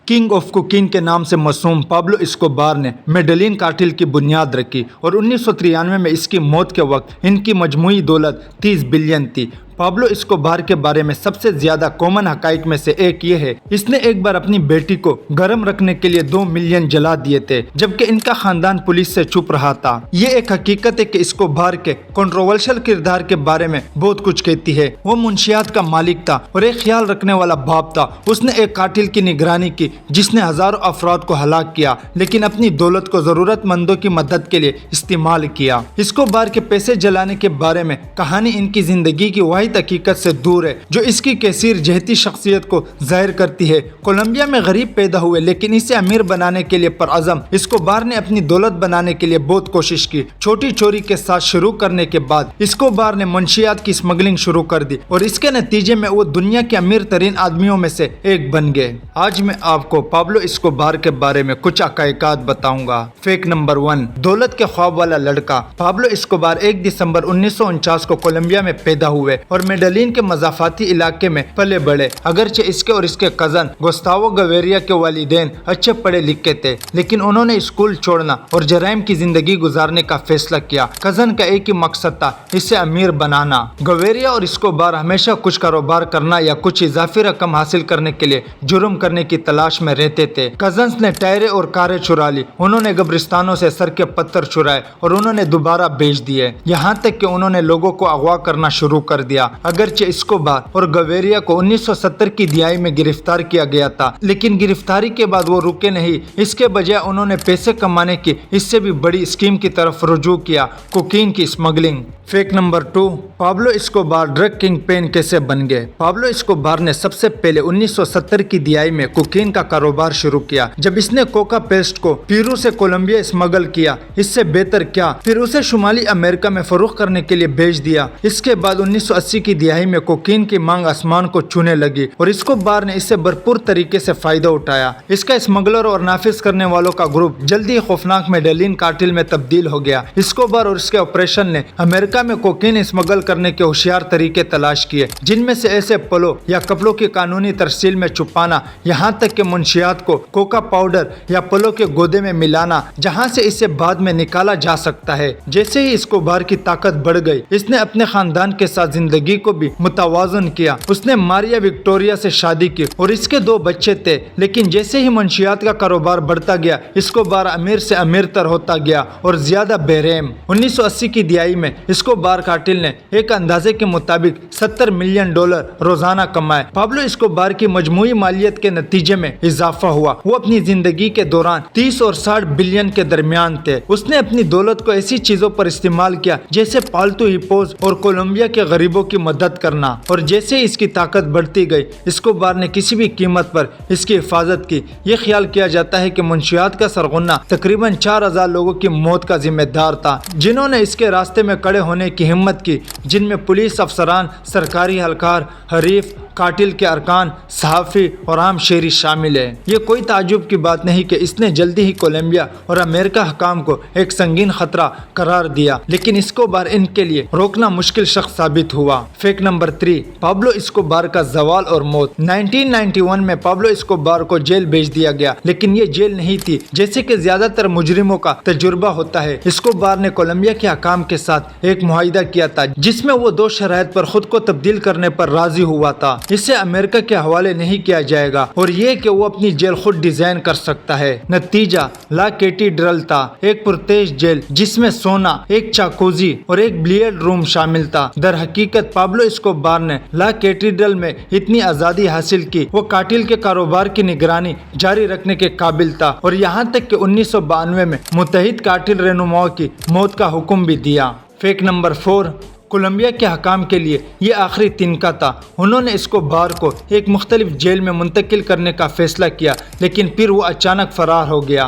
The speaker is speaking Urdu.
کنگ آف کوکین کے نام سے موسوم پابلو اسکوبار نے میڈلین کارٹل کی بنیاد رکھی اور 1993 میں اس کی موت کے وقت ان کی مجموعی دولت 30 بلین تھی۔ پابلو اسکوبار کے بارے میں سب سے زیادہ کامن حقائق میں سے ایک یہ ہے اس نے ایک بار اپنی بیٹی کو گرم رکھنے کے لیے 2 ملین جلا دیے تھے جبکہ ان کا خاندان پولیس سے چھپ رہا تھا۔ یہ ایک حقیقت ہے کہ اسکوبار کے کنٹروورشل کردار کے بارے میں بہت کچھ کہتی ہے۔ وہ منشیات کا مالک تھا اور ایک خیال رکھنے والا باپ تھا۔ اس نے ایک قاتل کی نگرانی کی جس نے ہزاروں افراد کو ہلاک کیا لیکن اپنی دولت کو ضرورت مندوں کی مدد کے لیے استعمال کیا۔ اسکوبار کے پیسے جلانے کے بارے میں کہانی ان کی زندگی کی واحد حقیقت سے دور ہے جو اس کی کثیر جہتی شخصیت کو ظاہر کرتی ہے۔ کولمبیا میں غریب پیدا ہوئے لیکن اسے امیر بنانے کے لیے پرعزم اسکوبار نے اپنی دولت بنانے کے لیے بہت کوشش کی۔ چھوٹی چوری کے ساتھ شروع کرنے کے بعد اسکوبار نے منشیات کی اسمگلنگ شروع کر دی اور اس کے نتیجے میں وہ دنیا کے امیر ترین آدمیوں میں سے ایک بن گئے۔ آج میں آپ کو پابلو اسکوبار کے بارے میں کچھ حقائقات بتاؤں گا۔ فیکٹ نمبر 1، دولت کے خواب والا لڑکا۔ پابلو اسکوبار 1 دسمبر 1949 کو کولمبیا میں پیدا ہوئے اور میڈلین کے مضافاتی علاقے میں پلے بڑھے۔ اگرچہ اس کے اور اس کے کزن گوستاوو گویریا کے والدین اچھے پڑھے لکھے تھے لیکن انہوں نے اسکول چھوڑنا اور جرائم کی زندگی گزارنے کا فیصلہ کیا۔ کزن کا ایک ہی مقصد تھا، اسے امیر بنانا۔ گویریا اور اسکوبار ہمیشہ کچھ کاروبار کرنا یا کچھ اضافی رقم حاصل کرنے کے لیے جرم کرنے کی تلاش میں رہتے تھے۔ کزنز نے ٹائریں اور کاریں چرا لی، انہوں نے قبرستانوں سے سر کے پتھر چرائے اور انہوں نے دوبارہ بیچ دیے، یہاں تک کہ انہوں نے لوگوں کو اغوا کرنا شروع کر دیا۔ اگرچہ اسکوبار اور گویریا کو 1970 کی دہائی میں گرفتار کیا گیا تھا لیکن گرفتاری کے بعد وہ رکے نہیں، اس کے بجائے انہوں نے پیسے کمانے کی اس سے بھی بڑی اسکیم کی طرف رجوع کیا، کوکین کی smuggling. Fact number 2، Pablo Escobar drug kingpin کیسے بن گئے؟ پابلو اسکوبار نے سب سے پہلے 1970 کی دہائی میں کوکین کا کاروبار شروع کیا جب اس نے کوکا پیسٹ کو پیرو سے کولمبیا اسمگل کیا۔ اس سے بہتر کیا، پھر اسے شمالی امریکہ میں فروخت کرنے کے لیے بیچ دیا۔ اس کے بعد 1980 کی دہائی میں کوکین کی مانگ آسمان کو چھونے لگی اور اسکوبار نے اس سے بھرپور طریقے سے فائدہ اٹھایا۔ اس کا اسمگلر اور نافذ کرنے والوں کا گروپ جلدی ہی خوفناک میڈلین کارٹل میں تبدیل ہو گیا۔ اسکوبار اور اس کے آپریشن نے امریکہ میں کوکین اسمگل کرنے کے ہوشیار طریقے تلاش کیے جن میں سے ایسے پلوں یا کپڑوں کی قانونی ترسیل میں چھپانا، یہاں تک کہ منشیات کو کوکا پاؤڈر یا پلوں کے گودے میں ملانا جہاں سے اسے بعد میں نکالا جا سکتا ہے۔ جیسے ہی اسکوبار کی طاقت بڑھ گئی اس نے اپنے خاندان کے ساتھ زندگی کو بھی متوازن کیا۔ اس نے ماریا وکٹوریا سے شادی کی اور اس کے 2 بچے تھے لیکن جیسے ہی منشیات کا کاروبار بڑھتا گیا اسکوبار امیر سے امیر تر ہوتا گیا اور زیادہ بے رحم۔ 1980 کی دہائی میں اسکوبار کارٹل نے ایک اندازے کے مطابق $70 ملین روزانہ کمائے۔ پابلو اسکوبار کی مجموعی مالیت کے نتیجے میں اضافہ ہوا۔ وہ اپنی زندگی کے دوران 30 اور 60 بلین کے درمیان تھے۔ اس نے اپنی دولت کو ایسی چیزوں پر استعمال کیا جیسے پالتو ہپوز اور کولمبیا کے غریبوں کی مدد کرنا، اور جیسے ہی اس کی طاقت بڑھتی گئی اسکوبار نے کسی بھی قیمت پر اس کی حفاظت کی۔ یہ خیال کیا جاتا ہے کہ منشیات کا سرغنہ تقریباً 4000 لوگوں کی موت کا ذمہ دار تھا جنہوں نے اس کے راستے میں کھڑے ہونے کی ہمت کی، جن میں پولیس افسران، سرکاری اہلکار، حریف قاتل کے ارکان، صحافی اور عام شہری شامل ہیں۔ یہ کوئی تعجب کی بات نہیں کہ اس نے جلدی ہی کولمبیا اور امریکہ حکام کو ایک سنگین خطرہ قرار دیا لیکن اسکوبار ان کے لیے روکنا مشکل شخص ثابت ہوا۔ فیکٹ نمبر 3، پابلو اسکوبار کا زوال اور موت۔ 1991 میں پابلو اسکوبار کو جیل بھیج دیا گیا لیکن یہ جیل نہیں تھی جیسے کہ زیادہ تر مجرموں کا تجربہ ہوتا ہے۔ اسکوبار نے کولمبیا کے حکام کے ساتھ ایک معاہدہ کیا تھا جس میں وہ 2 شرائط پر خود کو تبدیل کرنے پر راضی ہوا تھا۔ اسے امریکہ کے حوالے نہیں کیا جائے گا اور یہ کہ وہ اپنی جیل خود ڈیزائن کر سکتا ہے۔ نتیجہ لا کیٹیڈرل تھا، ایک پرتیش جیل جس میں سونا، ایک چاکوزی اور ایک بلیئرڈ روم شامل تھا۔ در حقیقت پابلو اسکوبار نے لا کیٹیڈرل میں اتنی آزادی حاصل کی وہ قاتل کے کاروبار کی نگرانی جاری رکھنے کے قابل تھا اور یہاں تک کہ 1992 میں متحد قاتل رہنماؤں کی موت کا حکم بھی دیا۔ فیکٹ نمبر 4، کولمبیا کے حکام کے لیے یہ آخری تنکا تھا۔ انہوں نے اسکوبار کو ایک مختلف جیل میں منتقل کرنے کا فیصلہ کیا لیکن پھر وہ اچانک فرار ہو گیا۔